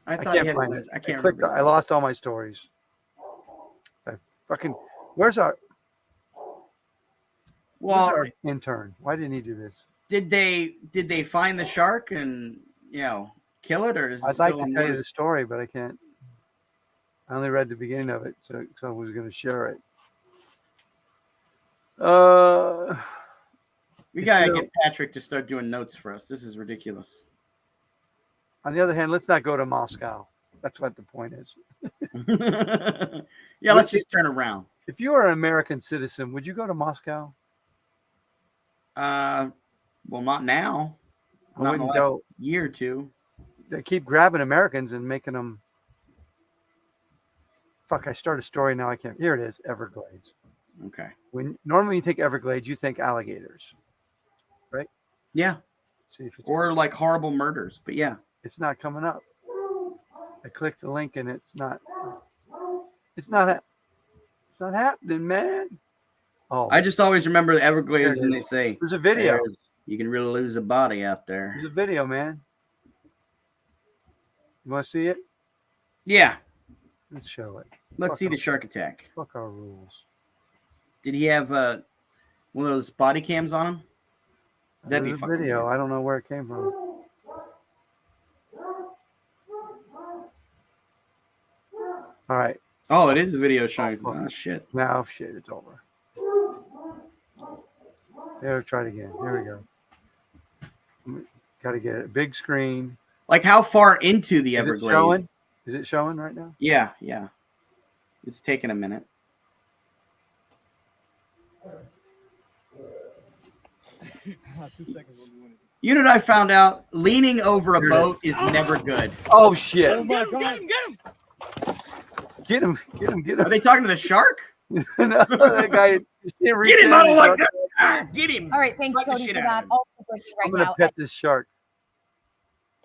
I thought can't find it. I can't remember. I lost all my stories. Where's our intern? Why didn't he do this? Did they find the shark and kill it, or is it I'd like still to tell you the story, but I can't. I only read the beginning of it, so I was going to share it. We gotta get Patrick to start doing notes for us. This is ridiculous. On the other hand, let's not go to Moscow. That's what the point is. Yeah, let's just turn around. If you were an American citizen, would you go to Moscow? Well, not now. Not in the last year or two. They keep grabbing Americans and making them. Fuck! I start a story now. I can't. Here it is. Everglades. Okay. Normally you think Everglades, you think alligators, right? Yeah. See if it's or like horrible murders, but yeah, it's not coming up. I clicked the link and it's not. It's not happening, man. Oh, I just always remember the Everglades, and they say there's a video. You can really lose a body out there. There's a video, man. You want to see it? Yeah. Let's show it. Let's see the shark attack. Fuck our rules. Did he have one of those body cams on him? That'd be a video. I don't know where it came from. All right. Oh, it is a video showing. Oh, shit. Now, shit, it's over. There, try it again. Here we go. Got to get it. Big screen. Like how far into the Everglades? Is it showing right now? Yeah, yeah. It's taking a minute. You know what I found out? Leaning over a boat is never good. Oh, shit. Oh, my God. Get him. Are they talking to the shark? No, that guy. Get him out of like that. Get him. All right, thanks, Cody, for that. Also breaking right I'm going to pet this shark.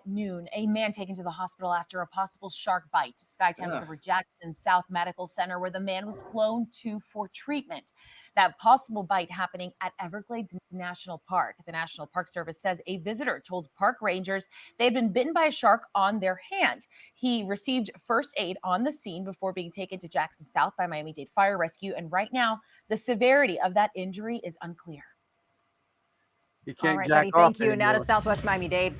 Noon, a man taken to the hospital after a possible shark bite. Sky Times over Jackson South Medical Center, where the man was flown to for treatment. That possible bite happening at Everglades National Park. The National Park Service says a visitor told park rangers they had been bitten by a shark on their hand. He received first aid on the scene before being taken to Jackson South by Miami-Dade Fire Rescue. And right now, the severity of that injury is unclear. You can't All right, jack buddy, off thank you. Now to anymore. Southwest Miami-Dade.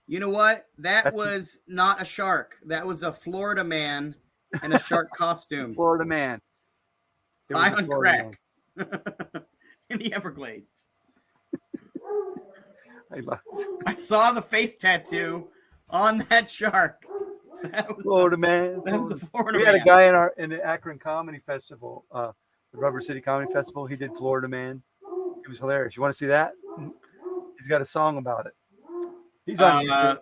You know what? That was not a shark. That was a Florida man in a shark costume. Florida man. High on crack. In the Everglades. I saw the face tattoo on that shark. That was Florida man. That was a Florida we man. had a guy in the Akron Comedy Festival, the Rubber City Comedy Festival. He did Florida Man. It was hilarious. You want to see that? He's got a song about it. He's on YouTube.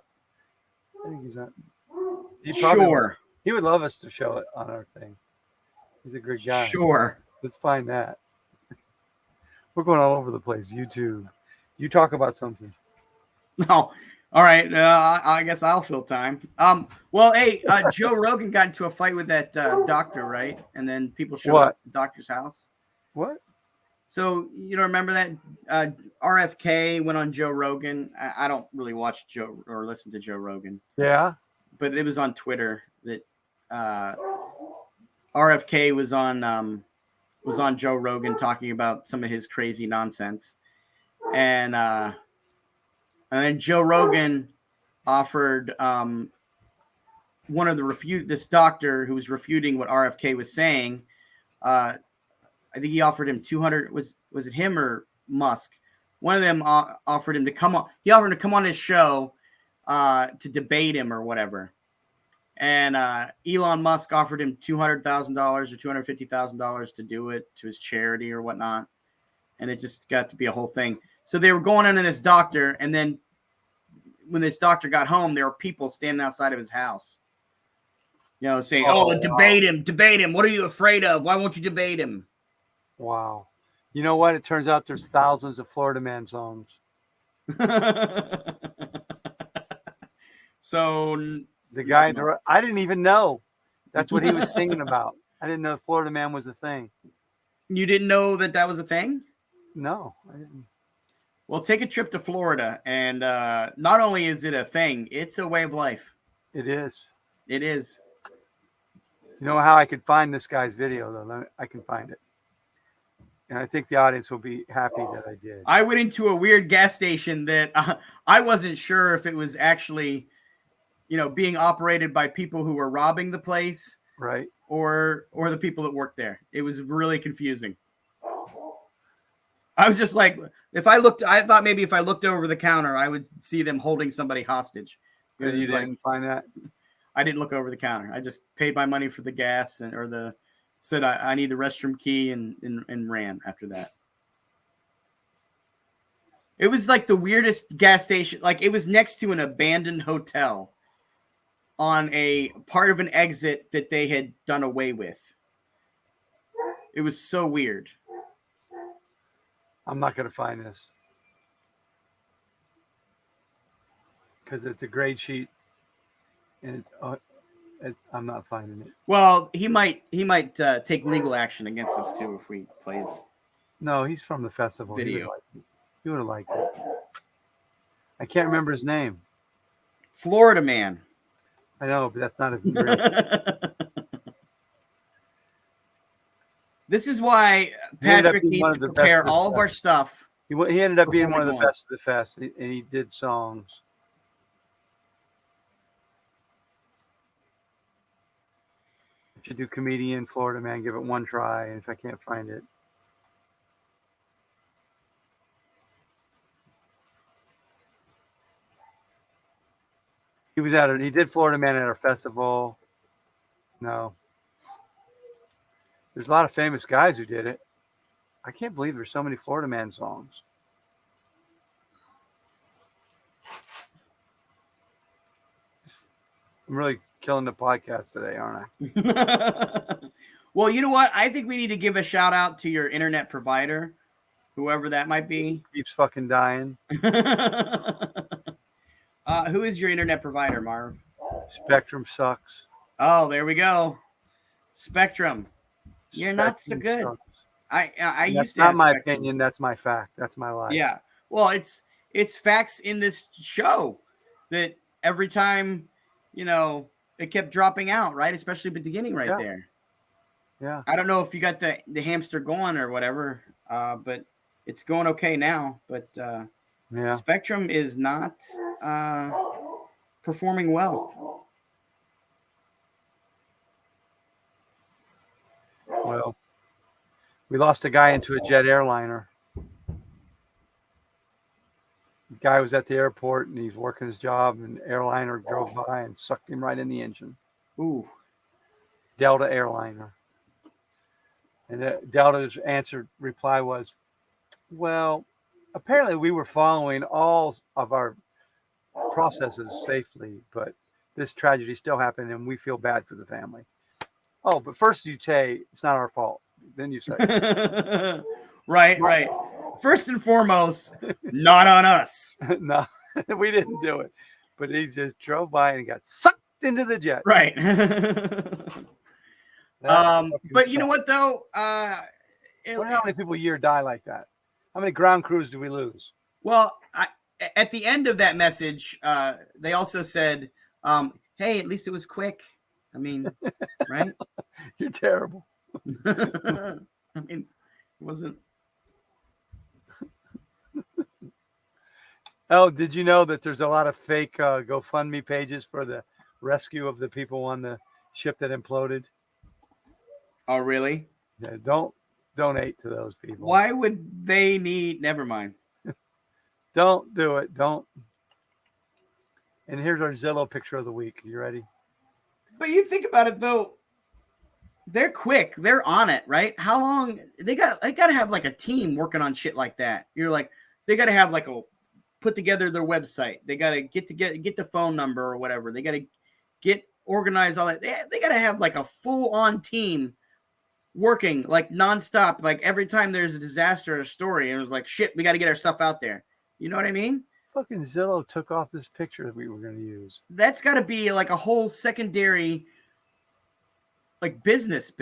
I think he's on. Sure. He would love us to show it on our thing. He's a great guy. Sure. Let's find that. We're going all over the place. YouTube. You talk about something. No. All right. I guess I'll fill time. Well, hey, Joe Rogan got into a fight with that doctor, right? And then people showed up at the doctor's house. What? So, you know, remember that RFK went on Joe Rogan? I don't really watch Joe or listen to Joe Rogan. Yeah. But it was on Twitter that RFK was on Joe Rogan talking about some of his crazy nonsense. And then Joe Rogan offered one of this doctor who was refuting what RFK was saying. I think he offered him 200. Was it him or Musk? One of them offered him to come on. He offered to come on his show to debate him or whatever. And Elon Musk offered him $200,000 or $250,000 to do it to his charity or whatnot. And it just got to be a whole thing. So they were going into this doctor, and then when this doctor got home, there were people standing outside of his house, saying, debate him. What are you afraid of? Why won't you debate him? Wow. You know what? It turns out there's thousands of Florida Man songs. So the guy, I didn't even know that's what he was singing about. I didn't know Florida Man was a thing. You didn't know that was a thing? No, I didn't. Well, take a trip to Florida, and not only is it a thing, it's a way of life. It is. It is. You know how I could find this guy's video, though? I can find it. And I think the audience will be happy that I did. I went into a weird gas station that I wasn't sure if it was actually, being operated by people who were robbing the place, right, or the people that worked there. It was really confusing. I was just like, I thought maybe if I looked over the counter, I would see them holding somebody hostage. But you didn't find that? I didn't look over the counter. I just paid my money for the gas said I need the restroom key and ran after that. It was like the weirdest gas station. Like it was next to an abandoned hotel on a part of an exit that they had done away with. It was so weird. I'm not going to find this because it's a grade sheet, and I'm not finding it. Well, he might take legal action against us too if we play his. No, he's from the festival. Video. He would have liked it. I can't remember his name. Florida Man. I know, but that's not his name. This is why Patrick needs to prepare all of our stuff. He ended up being one of the best of the fest, and he did songs. I should do comedian, Florida Man, give it one try, and if I can't find it. He did Florida Man at our festival. No. There's a lot of famous guys who did it. I can't believe there's so many Florida Man songs. I'm really killing the podcast today, aren't I? Well, you know what? I think we need to give a shout out to your internet provider, whoever that might be. Keeps fucking dying. Who is your internet provider, Marv? Spectrum sucks. Oh, there we go. Spectrum. You're not so good. Sucks. I used That's to. Not my opinion. That's my fact. That's my life. Yeah. Well, it's facts in this show that every time, it kept dropping out, right? Especially at the beginning right there. Yeah. I don't know if you got the hamster going or whatever, but it's going okay now. But yeah, Spectrum is not performing well. Well, we lost a guy into a jet airliner. The guy was at the airport and he's working his job, and the airliner drove by and sucked him right in the engine. Ooh. Delta airliner. And Delta's reply was, well, apparently we were following all of our processes safely, but this tragedy still happened and we feel bad for the family. Oh, but first you say it's not our fault. Then you say. Right. First and foremost, not on us. No, we didn't do it. But he just drove by and got sucked into the jet. Right. But you know what, though? I wonder how many people a year die like that. How many ground crews do we lose? Well, at the end of that message, they also said, hey, at least it was quick. I mean, right? You're terrible. I mean, it wasn't. Oh, did you know that there's a lot of fake GoFundMe pages for the rescue of the people on the ship that imploded? Oh, really? Yeah, don't donate to those people. Why would they need? Never mind. Don't do it. Don't. And here's our Zillow picture of the week. You ready? But you think about it though. They're quick. They're on it, right? How long they got to have like a team working on shit like that. You're like, they got to have like put together their website. They got to get the phone number or whatever. They got to get organized, all that. They got to have like a full on team working like nonstop. Like every time there's a disaster or story, and it was like, shit, we got to get our stuff out there. You know what I mean? Fucking Zillow took off this picture that we were going to use. That's got to be like a whole secondary, like business.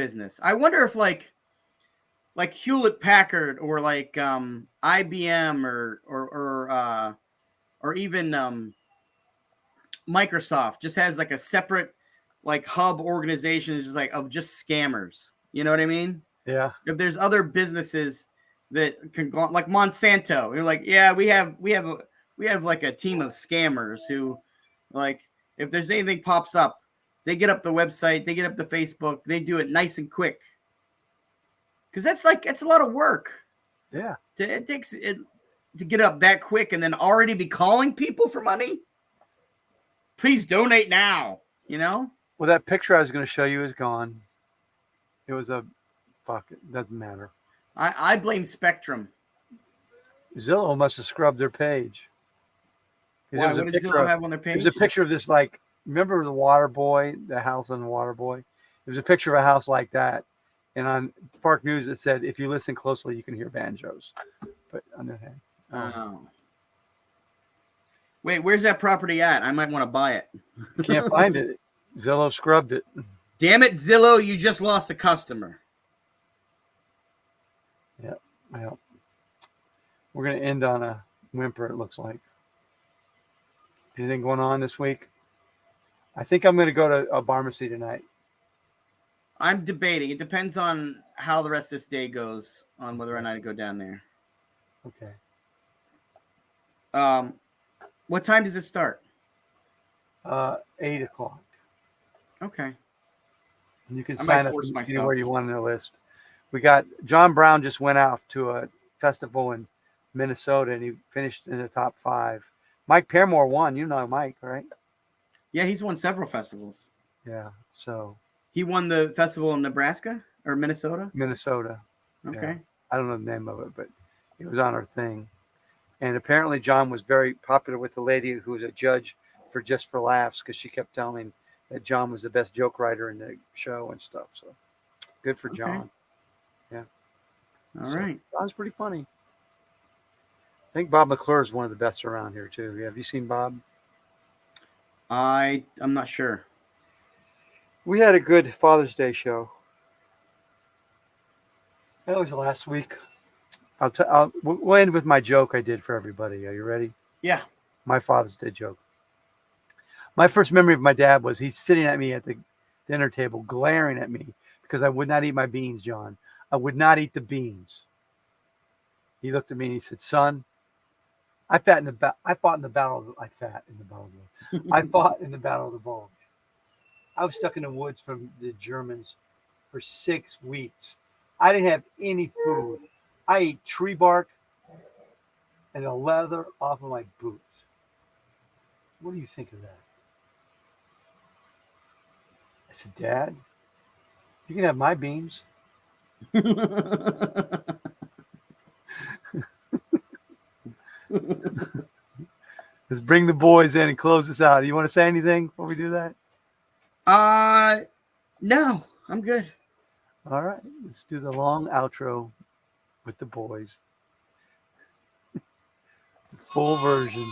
I wonder if like Hewlett Packard or like IBM or even Microsoft just has like a separate like hub organization, just like of just scammers. You know what I mean? Yeah. If there's other businesses that can go, like Monsanto, you're like, yeah, we have like a team of scammers who, like, if there's anything pops up, they get up the website, they get up the Facebook, they do it nice and quick. Because it's a lot of work. Yeah. It takes it to get up that quick and then already be calling people for money. Please donate now. You know? Well, that picture I was going to show you is gone. It was it doesn't matter. I blame Spectrum. Zillow must have scrubbed their page. Why? What did Zillow have on their page? There's a picture of this, like, remember the Water Boy, the house on the Water Boy? There's a picture of a house like that. And on Park News, it said, if you listen closely, you can hear banjos. But on the head. Oh. Wait, where's that property at? I might want to buy it. Can't find it. Zillow scrubbed it. Damn it, Zillow, you just lost a customer. Yep. Well, we're going to end on a whimper, it looks like. Anything going on this week? I think I'm going to go to a pharmacy tonight. I'm debating. It depends on how the rest of this day goes on whether or not I go down there. Okay. What time does it start? 8 o'clock. Okay. And you can I sign might up force myself. anywhere you want on the list. We got John Brown just went out to a festival in Minnesota and he finished in the top 5. Mike Paramore won. You know Mike, right? Yeah, he's won several festivals. Yeah. So he won the festival in Nebraska or Minnesota? Minnesota. Okay. Yeah. I don't know the name of it, but it was on our thing. And apparently John was very popular with the lady who was a judge for Just for Laughs because she kept telling him that John was the best joke writer in the show and stuff. So good for John. Yeah. All right. John's pretty funny. I think Bob McClure is one of the best around here too. Have you seen Bob? I'm not sure. We had a good Father's Day show. That was last week. We'll end with my joke I did for everybody. Are you ready? Yeah. My Father's Day joke. My first memory of my dad was he's sitting at me at the dinner table, glaring at me because I would not eat my beans, John. I would not eat the beans. He looked at me and he said, "Son, I fought in the battle of the Bulge. I was stuck in the woods from the Germans for 6 weeks. I didn't have any food. I ate tree bark and the leather off of my boots. What do you think of that?" I said, "Dad, you can have my beans." Let's bring the boys in and close this out. You want to say anything before we do that? No, I'm good. All right, let's do the long outro with the boys. The full version.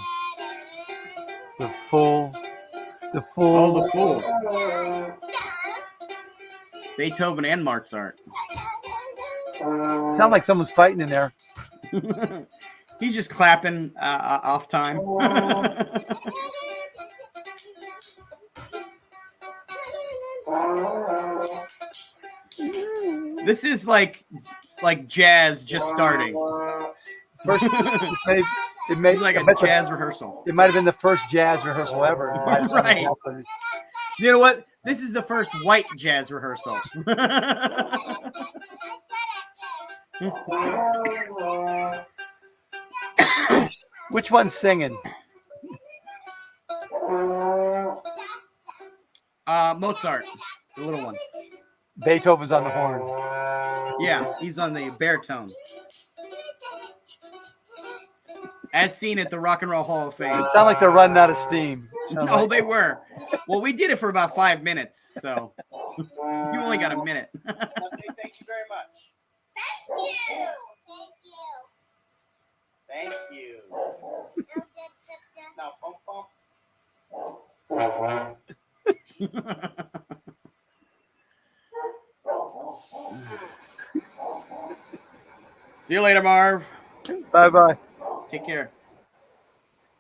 The full. Oh, the full. Beethoven and Mozart. Sound like someone's fighting in there. He's just clapping off time. This is like jazz just starting. First, It may It's like I a bet jazz rehearsal. It might have been the first jazz rehearsal ever. It might have Right. happened. You know what? This is the first white jazz rehearsal. Which one's singing? Mozart, the little one. Beethoven's on the horn. Yeah, he's on the baritone. As seen at the Rock and Roll Hall of Fame. It sounds like they're running out of steam. No, they were. Well, we did it for about 5 minutes, so you only got a minute. Thank you very much. Thank you. Now, See you later, Marv. Bye-bye. Take care.